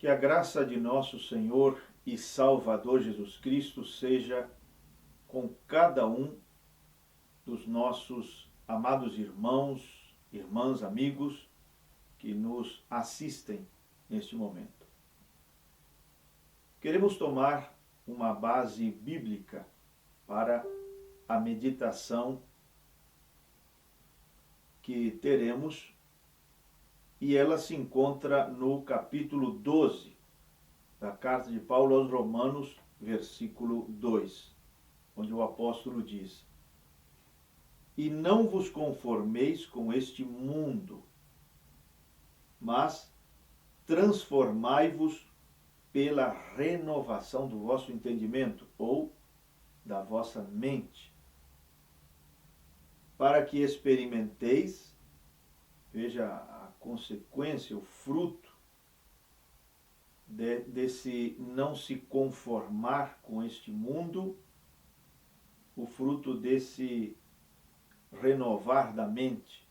Que a graça de nosso Senhor e Salvador Jesus Cristo seja com cada um dos nossos amados irmãos, irmãs, amigos que nos assistem neste momento. Queremos tomar uma base bíblica para a meditação que teremos, e ela se encontra no capítulo 12 da carta de Paulo aos Romanos, versículo 2, onde o apóstolo diz: E não vos conformeis com este mundo, mas transformai-vos pela renovação do vosso entendimento, ou da vossa mente, para que experimenteis, veja a consequência, o fruto desse não se conformar com este mundo, o fruto desse renovar da mente,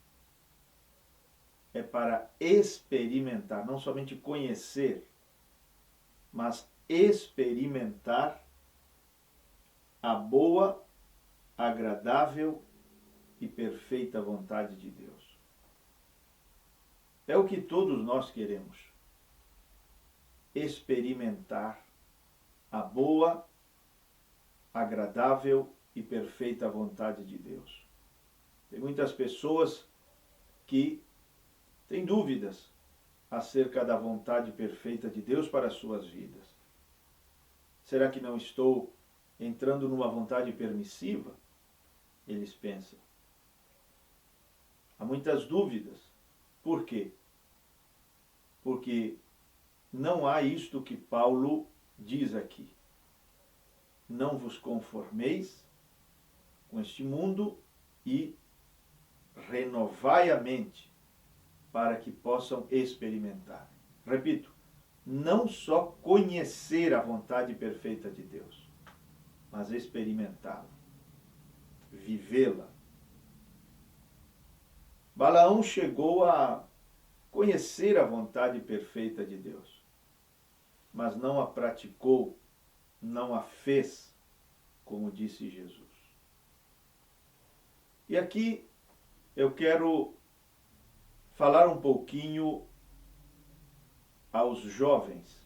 é para experimentar, não somente conhecer, mas experimentar a boa, agradável e perfeita vontade de Deus. É o que todos nós queremos. Experimentar a boa, agradável e perfeita vontade de Deus. Tem muitas pessoas que têm dúvidas acerca da vontade perfeita de Deus para as suas vidas. Será que não estou entrando numa vontade permissiva? Eles pensam. Há muitas dúvidas. Por quê? Porque não há isto que Paulo diz aqui. Não vos conformeis com este mundo e renovai a mente para que possam experimentar. Repito, não só conhecer a vontade perfeita de Deus, mas experimentá-la, vivê-la. Balaão chegou a conhecer a vontade perfeita de Deus, mas não a praticou, não a fez, como disse Jesus. E aqui eu quero falar um pouquinho aos jovens,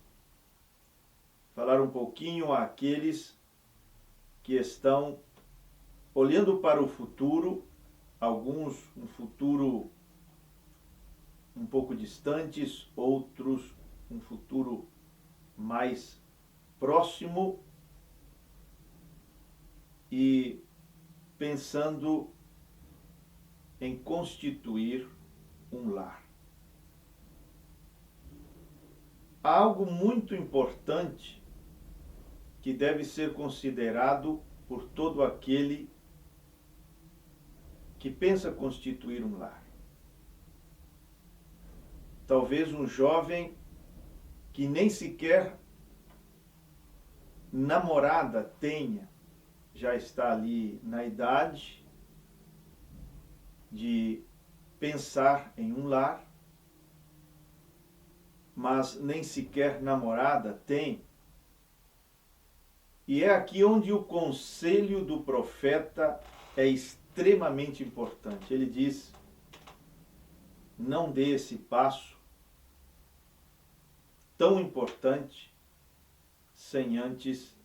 falar um pouquinho àqueles que estão olhando para o futuro, alguns um futuro um pouco distantes, outros um futuro mais próximo, e pensando em constituir um lar. Há algo muito importante que deve ser considerado por todo aquele que pensa constituir um lar. Talvez um jovem que nem sequer namorada tenha, já está ali na idade de pensar em um lar, mas nem sequer namorada tem. E é aqui onde o conselho do profeta é extremamente importante. Ele diz: não dê esse passo tão importante sem antes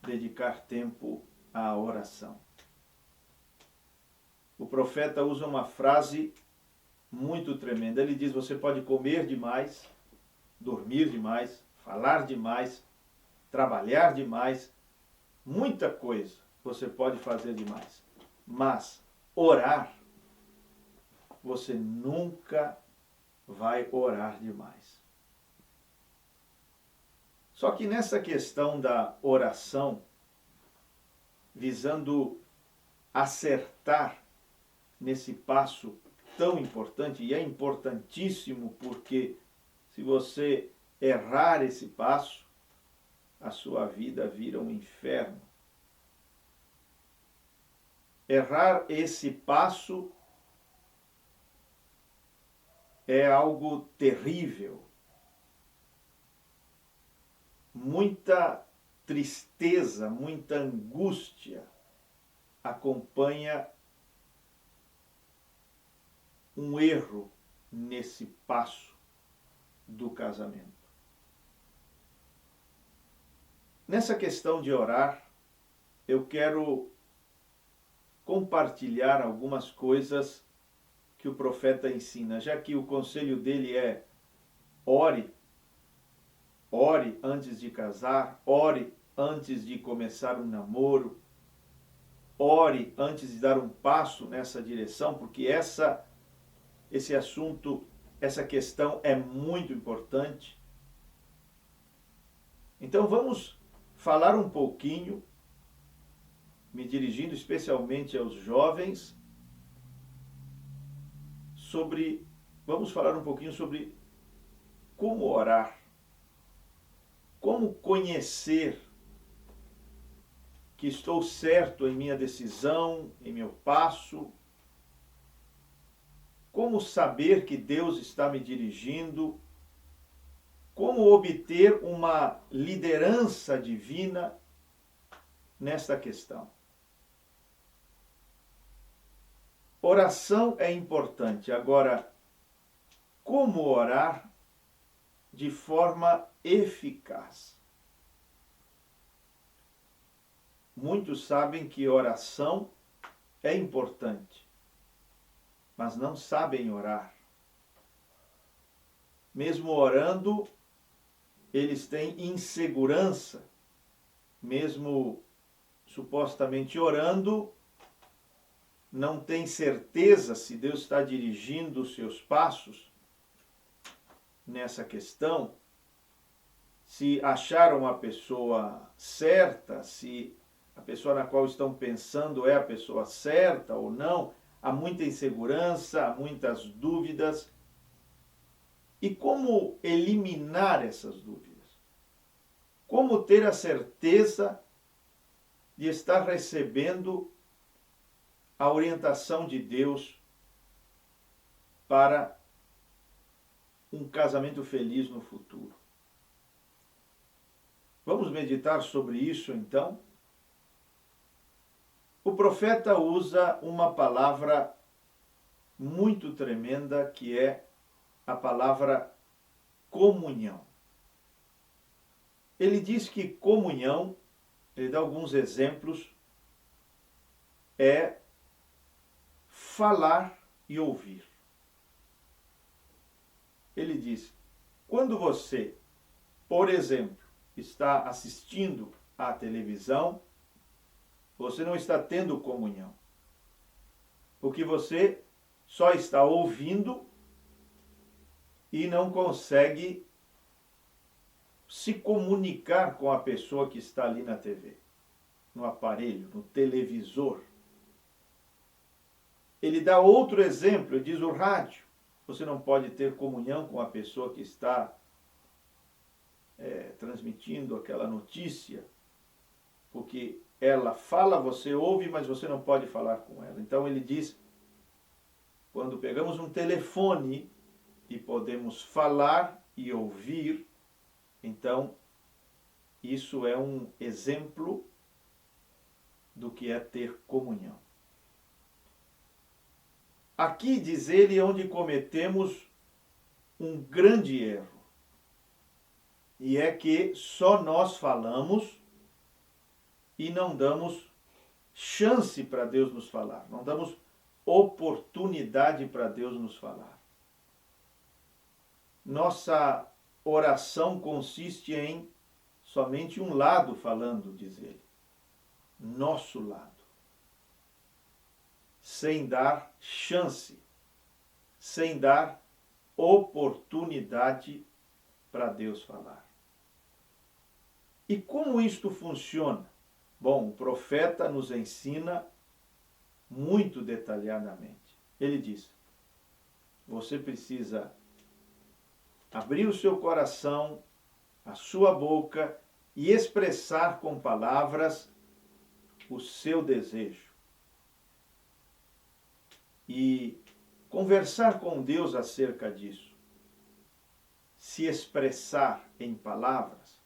dedicar tempo à oração. O profeta usa uma frase muito tremenda. Ele diz: você pode comer demais, dormir demais, falar demais, trabalhar demais, muita coisa você pode fazer demais, mas orar, você nunca vai orar demais. Só que nessa questão da oração, visando acertar nesse passo tão importante, e é importantíssimo porque se você errar esse passo, a sua vida vira um inferno. Errar esse passo é algo terrível. muita tristeza, muita angústia acompanha um erro nesse passo do casamento. Nessa questão de orar, eu quero compartilhar algumas coisas que o profeta ensina, já que o conselho dele é ore antes de casar, ore antes de começar um namoro, ore antes de dar um passo nessa direção, porque esse assunto, essa questão é muito importante. Então vamos falar um pouquinho, me dirigindo especialmente aos jovens, vamos falar um pouquinho sobre como orar, como conhecer que estou certo em minha decisão, em meu passo, como saber que Deus está me dirigindo, como obter uma liderança divina nesta questão. Oração é importante. Agora, como orar de forma eficaz? Muitos sabem que oração é importante, mas não sabem orar. Mesmo orando, eles têm insegurança. Mesmo supostamente orando, não têm certeza se Deus está dirigindo os seus passos nessa questão, se acharam a pessoa certa, se a pessoa na qual estão pensando é a pessoa certa ou não. Há muita insegurança, há muitas dúvidas. E como eliminar essas dúvidas? Como ter a certeza de estar recebendo a orientação de Deus para um casamento feliz no futuro? Vamos meditar sobre isso então? O profeta usa uma palavra muito tremenda, que é a palavra comunhão. Ele diz que comunhão, ele dá alguns exemplos, é falar e ouvir. Ele diz, quando você, por exemplo, está assistindo à televisão, você não está tendo comunhão, porque você só está ouvindo e não consegue se comunicar com a pessoa que está ali na TV, no aparelho, no televisor. Ele dá outro exemplo, ele diz o rádio. Você não pode ter comunhão com a pessoa que está transmitindo aquela notícia, porque ela fala, você ouve, mas você não pode falar com ela. Então ele diz, quando pegamos um telefone e podemos falar e ouvir, então isso é um exemplo do que é ter comunhão. Aqui diz ele onde cometemos um grande erro, e é que só nós falamos e não damos chance para Deus nos falar, não damos oportunidade para Deus nos falar. Nossa oração consiste em somente um lado falando, diz ele, nosso lado, sem dar chance, sem dar oportunidade para Deus falar. E como isto funciona? Bom, o profeta nos ensina muito detalhadamente. Ele diz, você precisa abrir o seu coração, a sua boca e expressar com palavras o seu desejo. E conversar com Deus acerca disso. Se expressar em palavras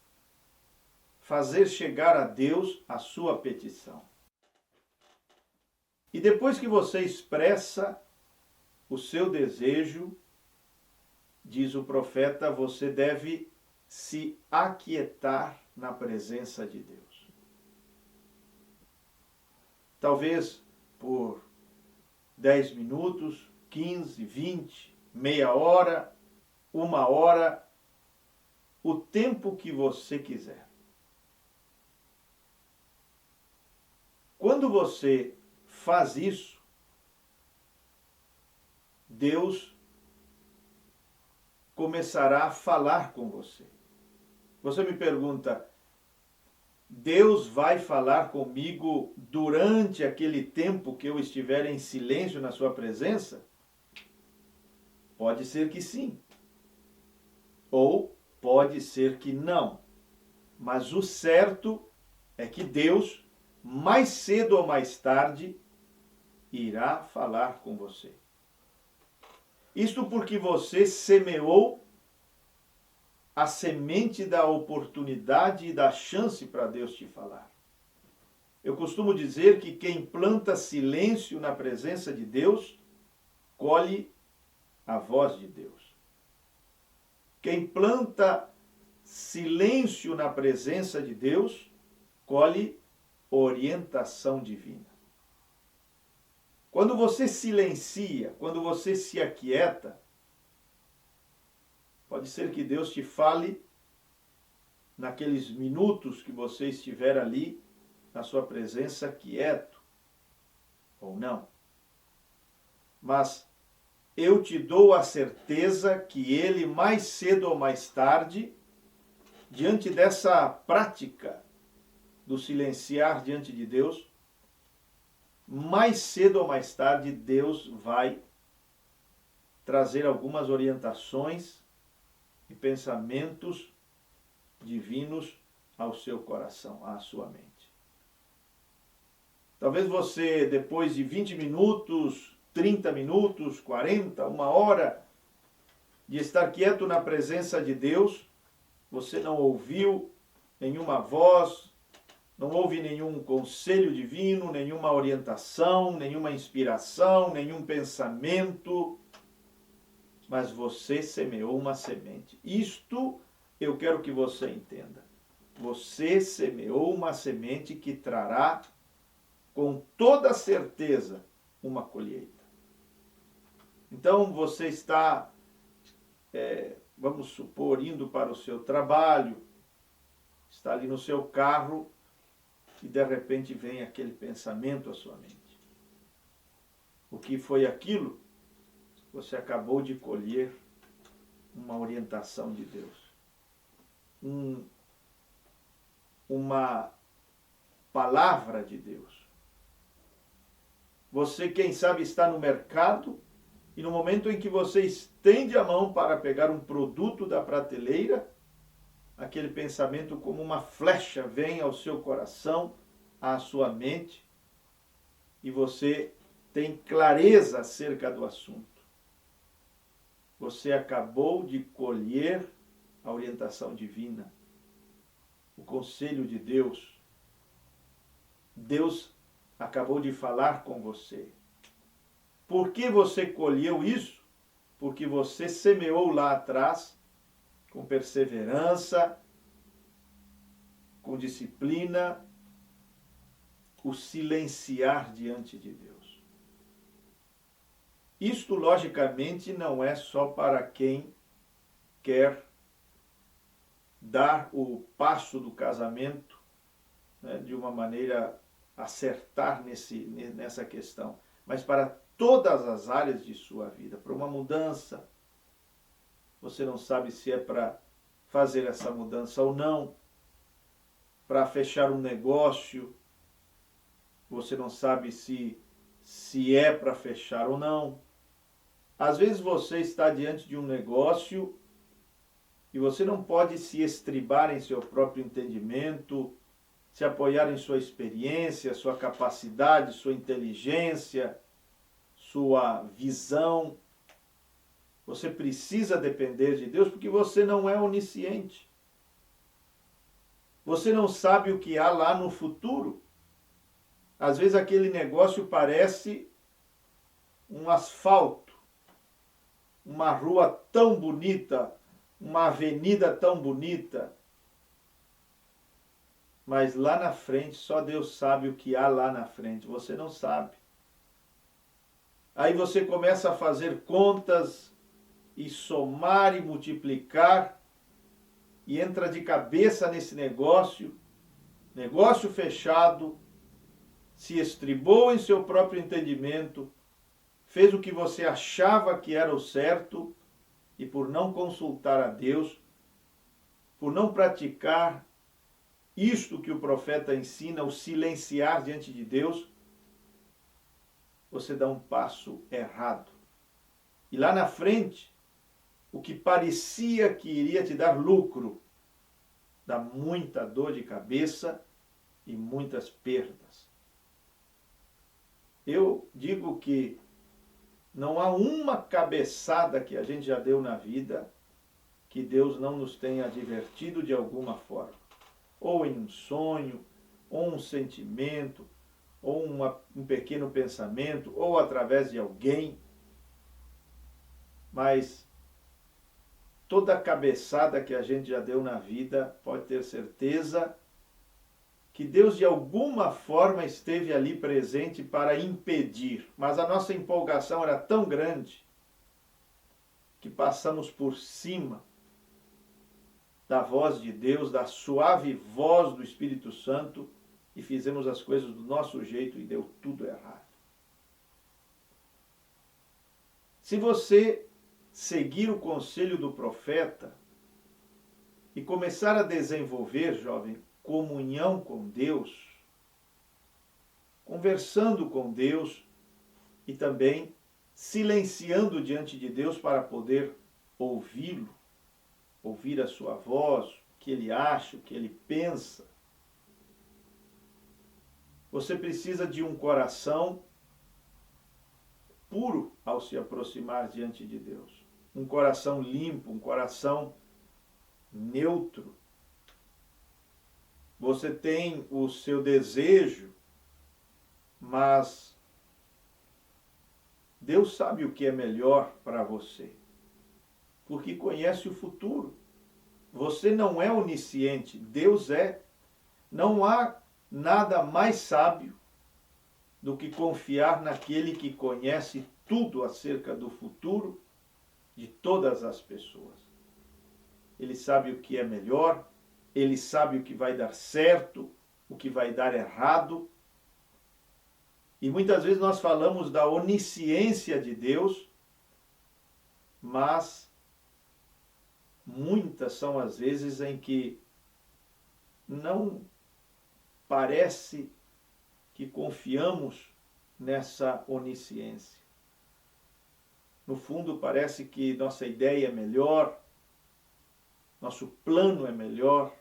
fazer chegar a Deus a sua petição. E depois que você expressa o seu desejo, diz o profeta, você deve se aquietar na presença de Deus. Talvez por 10 minutos, 15, 20, meia hora, 1 hora, o tempo que você quiser. Quando você faz isso, Deus começará a falar com você. Você me pergunta, Deus vai falar comigo durante aquele tempo que eu estiver em silêncio na sua presença? Pode ser que sim. Ou pode ser que não. Mas o certo é que Deus, mais cedo ou mais tarde, irá falar com você. Isto porque você semeou a semente da oportunidade e da chance para Deus te falar. Eu costumo dizer que quem planta silêncio na presença de Deus, colhe a voz de Deus. Quem planta silêncio na presença de Deus, colhe orientação divina. Quando você silencia, quando você se aquieta, pode ser que Deus te fale naqueles minutos que você estiver ali na sua presença quieto, ou não. Mas eu te dou a certeza que Ele, mais cedo ou mais tarde, diante dessa prática do silenciar diante de Deus, mais cedo ou mais tarde Deus vai trazer algumas orientações e pensamentos divinos ao seu coração, à sua mente. Talvez você, depois de 20 minutos, 30 minutos, 40, 1 hora, de estar quieto na presença de Deus, você não ouviu nenhuma voz, não houve nenhum conselho divino, nenhuma orientação, nenhuma inspiração, nenhum pensamento, mas você semeou uma semente. Isto eu quero que você entenda. Você semeou uma semente que trará, com toda certeza, uma colheita. Então você está, vamos supor, indo para o seu trabalho, está ali no seu carro, e de repente vem aquele pensamento à sua mente. O que foi aquilo? Você acabou de colher uma orientação de Deus. Uma palavra de Deus. Você, quem sabe, está no mercado e no momento em que você estende a mão para pegar um produto da prateleira, aquele pensamento como uma flecha vem ao seu coração, à sua mente, e você tem clareza acerca do assunto. Você acabou de colher a orientação divina, o conselho de Deus. Deus acabou de falar com você. Por que você colheu isso? Porque você semeou lá atrás, com perseverança, com disciplina, o silenciar diante de Deus. Isto, logicamente, não é só para quem quer dar o passo do casamento, né, de uma maneira acertar nessa questão, mas para todas as áreas de sua vida, para uma mudança. Você não sabe se é para fazer essa mudança ou não, para fechar um negócio, você não sabe se é para fechar ou não. Às vezes você está diante de um negócio e você não pode se estribar em seu próprio entendimento, se apoiar em sua experiência, sua capacidade, sua inteligência, sua visão. Você precisa depender de Deus porque você não é onisciente. Você não sabe o que há lá no futuro. Às vezes aquele negócio parece um asfalto, uma rua tão bonita, uma avenida tão bonita. Mas lá na frente, só Deus sabe o que há lá na frente. Você não sabe. Aí você começa a fazer contas e somar e multiplicar e entra de cabeça nesse negócio fechado, se estribou em seu próprio entendimento, fez o que você achava que era o certo e por não consultar a Deus, por não praticar isto que o profeta ensina, o silenciar diante de Deus, você dá um passo errado. E lá na frente, o que parecia que iria te dar lucro, dá muita dor de cabeça e muitas perdas. Eu digo que não há uma cabeçada que a gente já deu na vida que Deus não nos tenha advertido de alguma forma. Ou em um sonho, ou um sentimento, ou um pequeno pensamento, ou através de alguém. Mas toda cabeçada que a gente já deu na vida, pode ter certeza que Deus de alguma forma esteve ali presente para impedir. Mas a nossa empolgação era tão grande que passamos por cima da voz de Deus, da suave voz do Espírito Santo e fizemos as coisas do nosso jeito e deu tudo errado. Se você seguir o conselho do profeta e começar a desenvolver, jovem, comunhão com Deus, conversando com Deus e também silenciando diante de Deus para poder ouvi-lo, ouvir a sua voz, o que ele acha, o que ele pensa. Você precisa de um coração puro ao se aproximar diante de Deus. Um coração limpo, um coração neutro. Você tem o seu desejo, mas Deus sabe o que é melhor para você, porque conhece o futuro. Você não é onisciente, Deus é. Não há nada mais sábio do que confiar naquele que conhece tudo acerca do futuro de todas as pessoas. Ele sabe o que é melhor, ele sabe o que vai dar certo, o que vai dar errado. E muitas vezes nós falamos da onisciência de Deus, mas muitas são as vezes em que não parece que confiamos nessa onisciência. No fundo, parece que nossa ideia é melhor, nosso plano é melhor,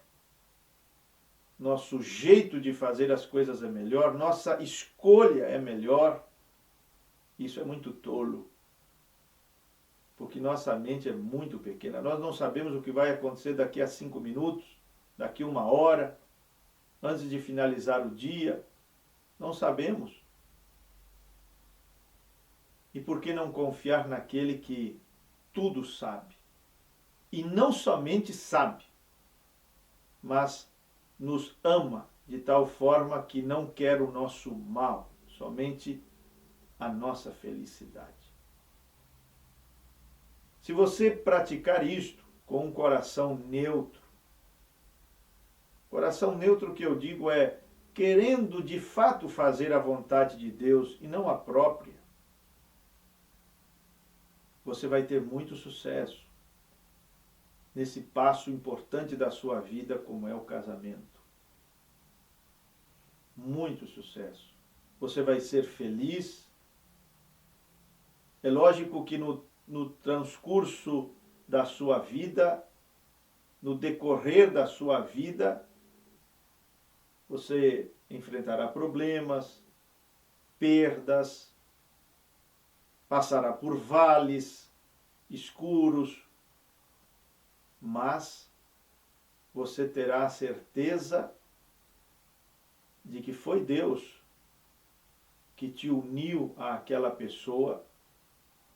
nosso jeito de fazer as coisas é melhor, nossa escolha é melhor. Isso é muito tolo, porque nossa mente é muito pequena. Nós não sabemos o que vai acontecer daqui a 5 minutos, daqui a 1 hora, antes de finalizar o dia. Não sabemos. E por que não confiar naquele que tudo sabe? E não somente sabe, mas nos ama de tal forma que não quer o nosso mal, somente a nossa felicidade. Se você praticar isto com um coração neutro que eu digo é querendo de fato fazer a vontade de Deus e não a própria, você vai ter muito sucesso nesse passo importante da sua vida, como é o casamento. Muito sucesso. Você vai ser feliz. É lógico que no transcurso da sua vida, no decorrer da sua vida, você enfrentará problemas, perdas, passará por vales escuros, mas você terá a certeza de que foi Deus que te uniu àquela pessoa,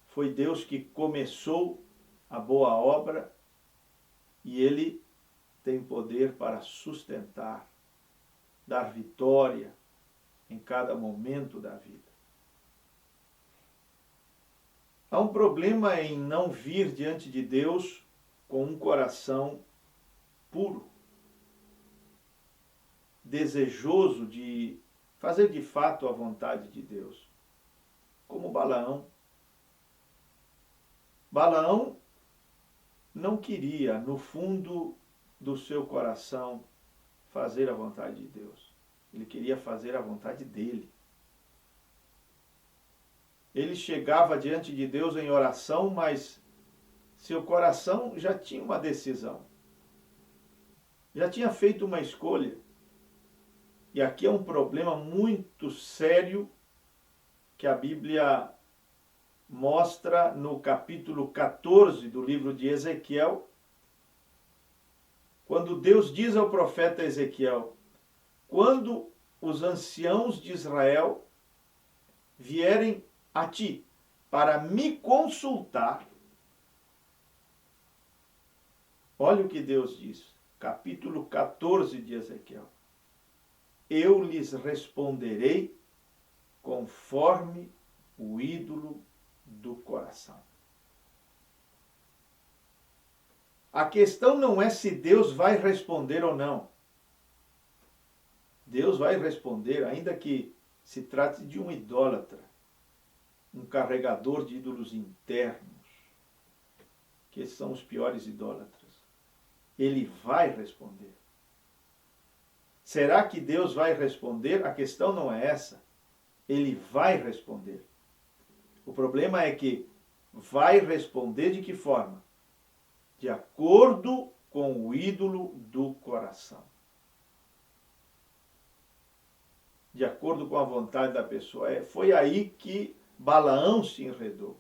foi Deus que começou a boa obra e Ele tem poder para sustentar, dar vitória em cada momento da vida. Há um problema em não vir diante de Deus com um coração puro, desejoso de fazer de fato a vontade de Deus, como Balaão. Balaão não queria, no fundo do seu coração, fazer a vontade de Deus. Ele queria fazer a vontade dele. Ele chegava diante de Deus em oração, mas seu coração já tinha uma decisão. Já tinha feito uma escolha. E aqui é um problema muito sério que a Bíblia mostra no capítulo 14 do livro de Ezequiel, quando Deus diz ao profeta Ezequiel: quando os anciãos de Israel vierem a ti para me consultar, olha o que Deus diz, capítulo 14 de Ezequiel: eu lhes responderei conforme o ídolo do coração. A questão não é se Deus vai responder ou não. Deus vai responder, ainda que se trate de um idólatra, um carregador de ídolos internos, que são os piores idólatras. Ele vai responder. Será que Deus vai responder? A questão não é essa. Ele vai responder. O problema é que vai responder de que forma? De acordo com o ídolo do coração. De acordo com a vontade da pessoa. Foi aí que Balaão se enredou.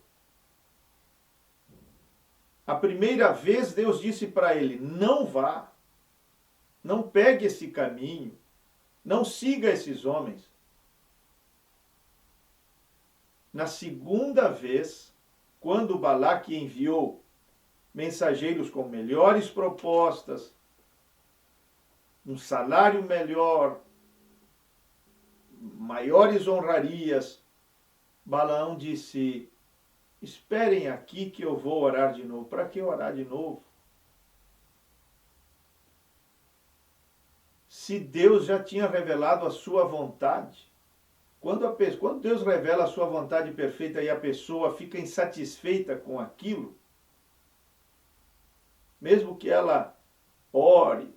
A primeira vez Deus disse para ele: não vá, não pegue esse caminho, não siga esses homens. Na segunda vez, quando Balaque enviou mensageiros com melhores propostas, um salário melhor, maiores honrarias, Balaão disse: esperem aqui que eu vou orar de novo. Para que orar de novo? Se Deus já tinha revelado a sua vontade. Quando Deus revela a sua vontade perfeita e a pessoa fica insatisfeita com aquilo, mesmo que ela ore,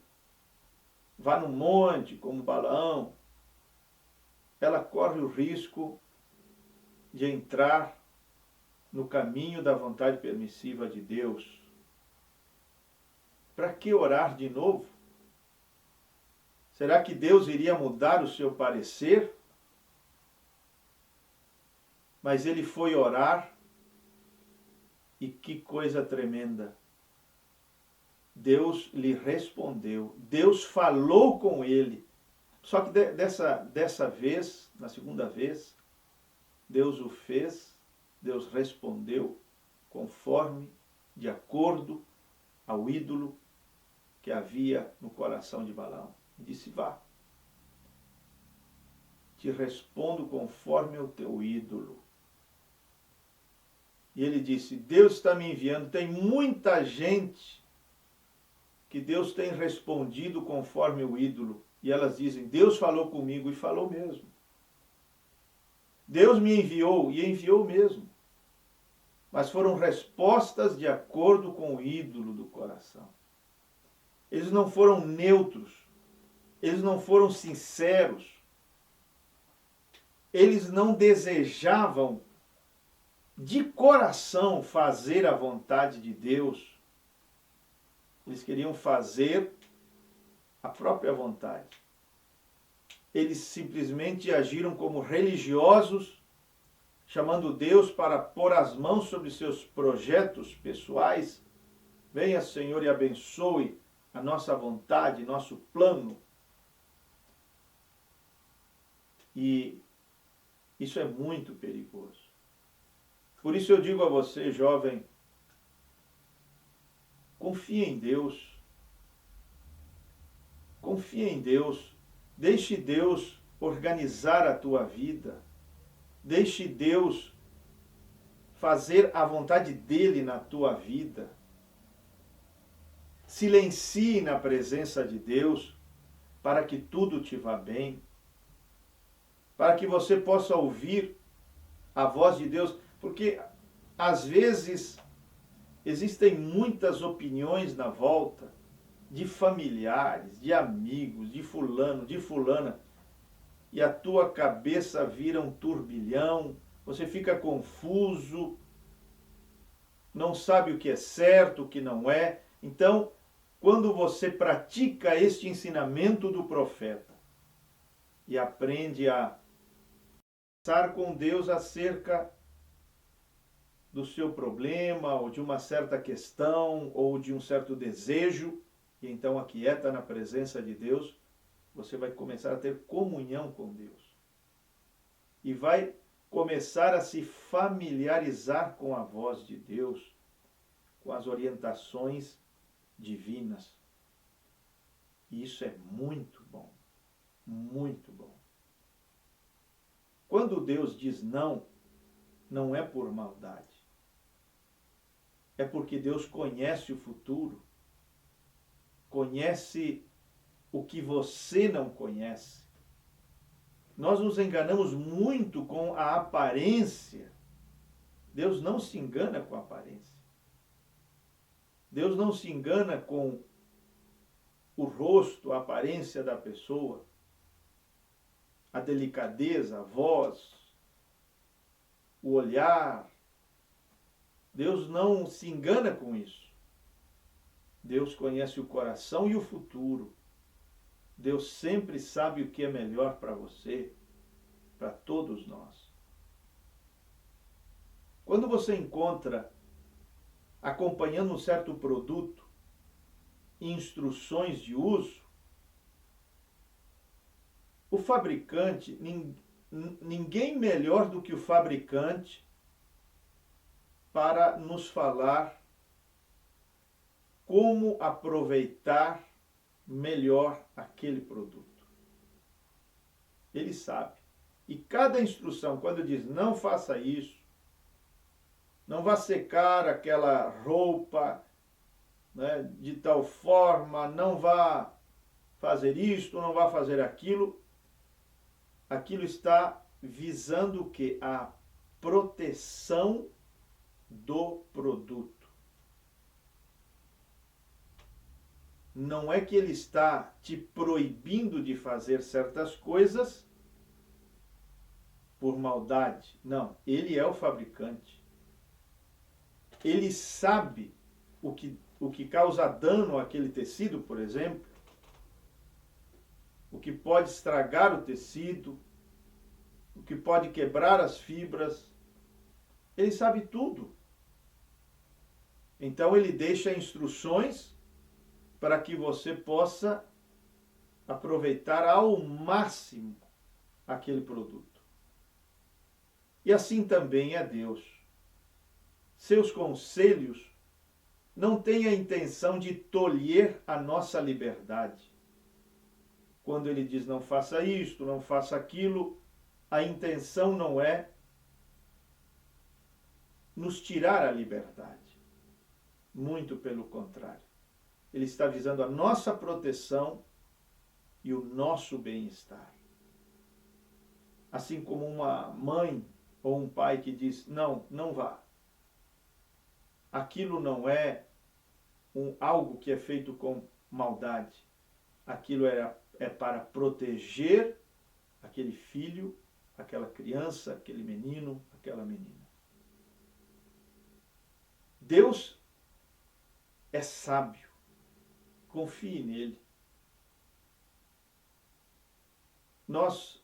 vá no monte como Balaão, ela corre o risco de entrar no caminho da vontade permissiva de Deus. Para que orar de novo? Será que Deus iria mudar o seu parecer? Mas ele foi orar e que coisa tremenda. Deus lhe respondeu. Deus falou com ele. Só que dessa vez, na segunda vez, Deus o fez, Deus respondeu conforme, de acordo ao ídolo que havia no coração de Balaão. Disse: vá, te respondo conforme o teu ídolo. E ele disse: Deus está me enviando. Tem muita gente que Deus tem respondido conforme o ídolo. E elas dizem: Deus falou comigo, e falou mesmo. Deus me enviou, e enviou mesmo. Mas foram respostas de acordo com o ídolo do coração. Eles não foram neutros. Eles não foram sinceros. Eles não desejavam de coração fazer a vontade de Deus. Eles queriam fazer a própria vontade. Eles simplesmente agiram como religiosos, chamando Deus para pôr as mãos sobre seus projetos pessoais. Venha, Senhor, e abençoe a nossa vontade, nosso plano. E isso é muito perigoso. Por isso eu digo a você, jovem, confie em Deus. Confie em Deus. Deixe Deus organizar a tua vida. Deixe Deus fazer a vontade dele na tua vida. Silencie na presença de Deus para que tudo te vá bem. Para que você possa ouvir a voz de Deus. Porque, às vezes, existem muitas opiniões na volta de familiares, de amigos, de fulano, de fulana, e a tua cabeça vira um turbilhão, você fica confuso, não sabe o que é certo, o que não é. Então, quando você pratica este ensinamento do profeta e aprende a conversar com Deus acerca do seu problema, ou de uma certa questão, ou de um certo desejo, e então aquieta na presença de Deus, você vai começar a ter comunhão com Deus. E vai começar a se familiarizar com a voz de Deus, com as orientações divinas. E isso é muito bom, muito bom. Quando Deus diz não, não é por maldade. É porque Deus conhece o futuro, conhece o que você não conhece. Nós nos enganamos muito com a aparência. Deus não se engana com a aparência. Deus não se engana com o rosto, a aparência da pessoa, a delicadeza, a voz, o olhar. Deus não se engana com isso. Deus conhece o coração e o futuro. Deus sempre sabe o que é melhor para você, para todos nós. Quando você encontra, acompanhando um certo produto, instruções de uso, o fabricante, ninguém melhor do que o fabricante para nos falar como aproveitar melhor aquele produto. Ele sabe. E cada instrução, quando diz não faça isso, não vá secar aquela roupa, né, de tal forma, não vá fazer isto, não vá fazer aquilo, aquilo está visando o quê? A proteção do produto. Não é que ele está te proibindo de fazer certas coisas por maldade. Não, ele é o fabricante. Ele sabe o que causa dano àquele tecido, por exemplo, o que pode estragar o tecido, o que pode quebrar as fibras. Ele sabe tudo. Então ele deixa instruções para que você possa aproveitar ao máximo aquele produto. E assim também é Deus. Seus conselhos não têm a intenção de tolher a nossa liberdade. Quando ele diz não faça isto, não faça aquilo, a intenção não é nos tirar a liberdade. Muito pelo contrário. Ele está visando a nossa proteção e o nosso bem-estar. Assim como uma mãe ou um pai que diz, não, não vá. Aquilo não é algo que é feito com maldade. Aquilo é para proteger aquele filho, aquela criança, aquele menino, aquela menina. Deus é sábio. Confie nele. Nós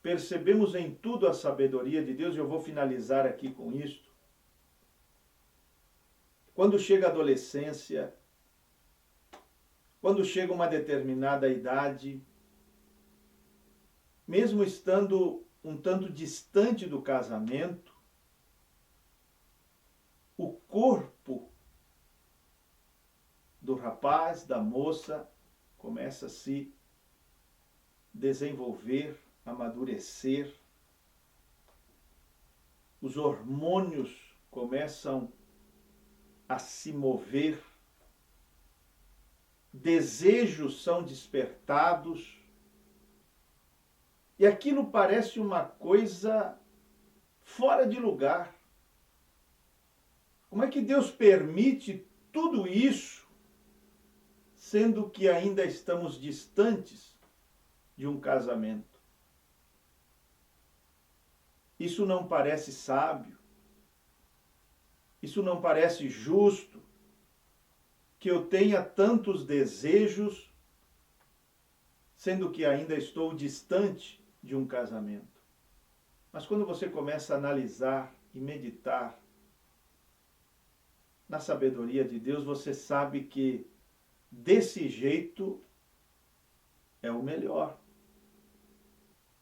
percebemos em tudo a sabedoria de Deus, e eu vou finalizar aqui com isto. Quando chega a adolescência, quando chega uma determinada idade, mesmo estando um tanto distante do casamento, o corpo do rapaz, da moça, começa a se desenvolver, amadurecer. Os hormônios começam a se mover, desejos são despertados, e aquilo parece uma coisa fora de lugar. Como é que Deus permite tudo isso, sendo que ainda estamos distantes de um casamento? Isso não parece sábio, isso não parece justo, que eu tenha tantos desejos, sendo que ainda estou distante de um casamento. Mas quando você começa a analisar e meditar na sabedoria de Deus, você sabe que desse jeito é o melhor.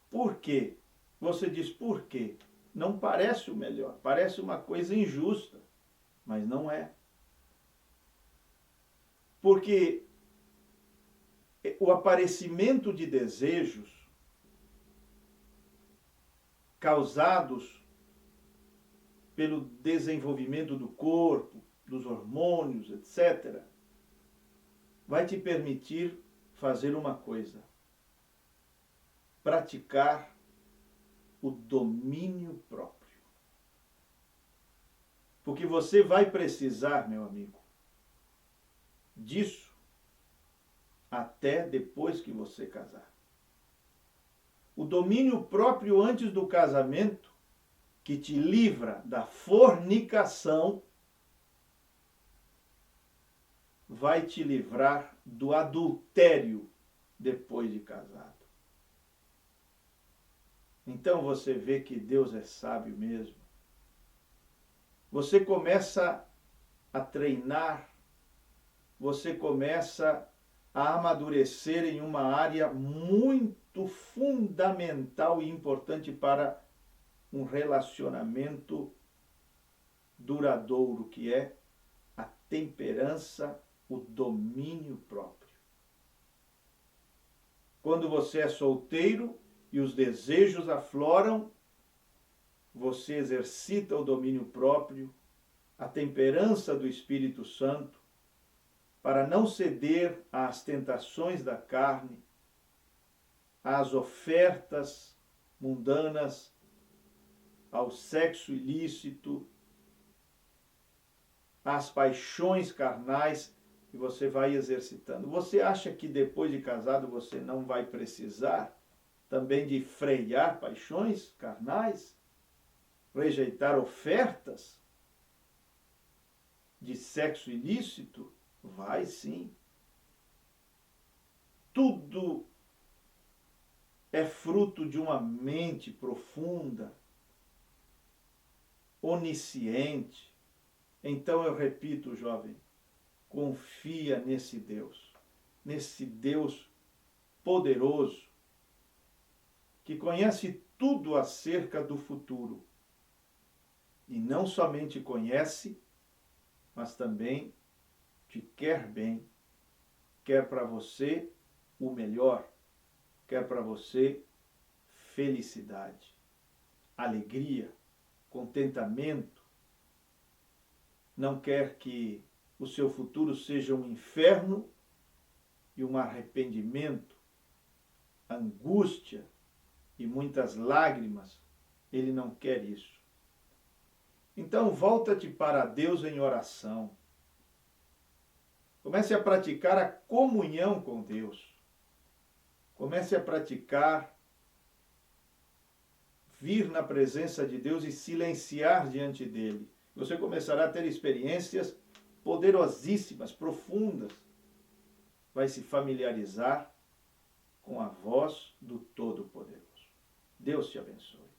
Por quê? Você diz por quê? Não parece o melhor, parece uma coisa injusta, mas não é. Porque o aparecimento de desejos causados pelo desenvolvimento do corpo, dos hormônios, etc., vai te permitir fazer uma coisa: praticar o domínio próprio. Porque você vai precisar, meu amigo, disso até depois que você casar. O domínio próprio antes do casamento, que te livra da fornicação, vai te livrar do adultério depois de casado. Então você vê que Deus é sábio mesmo. Você começa a treinar, você começa a amadurecer em uma área muito fundamental e importante para um relacionamento duradouro, que é a temperança, o domínio próprio. Quando você é solteiro e os desejos afloram, você exercita o domínio próprio, a temperança do Espírito Santo, para não ceder às tentações da carne, às ofertas mundanas, ao sexo ilícito, às paixões carnais, que você vai exercitando. Você acha que depois de casado você não vai precisar também de frear paixões carnais? Rejeitar ofertas de sexo ilícito? Vai sim. Tudo é fruto de uma mente profunda, onisciente. Então eu repito, jovem, confia nesse Deus poderoso, que conhece tudo acerca do futuro. E não somente conhece, mas também te quer bem, quer para você o melhor, quer para você felicidade, alegria, contentamento. Não quer que o seu futuro seja um inferno e um arrependimento, angústia e muitas lágrimas. Ele não quer isso. Então volta-te para Deus em oração. Comece a praticar a comunhão com Deus. Comece a praticar vir na presença de Deus e silenciar diante dele. Você começará a ter experiências poderosíssimas, profundas. Vai se familiarizar com a voz do Todo-Poderoso. Deus te abençoe.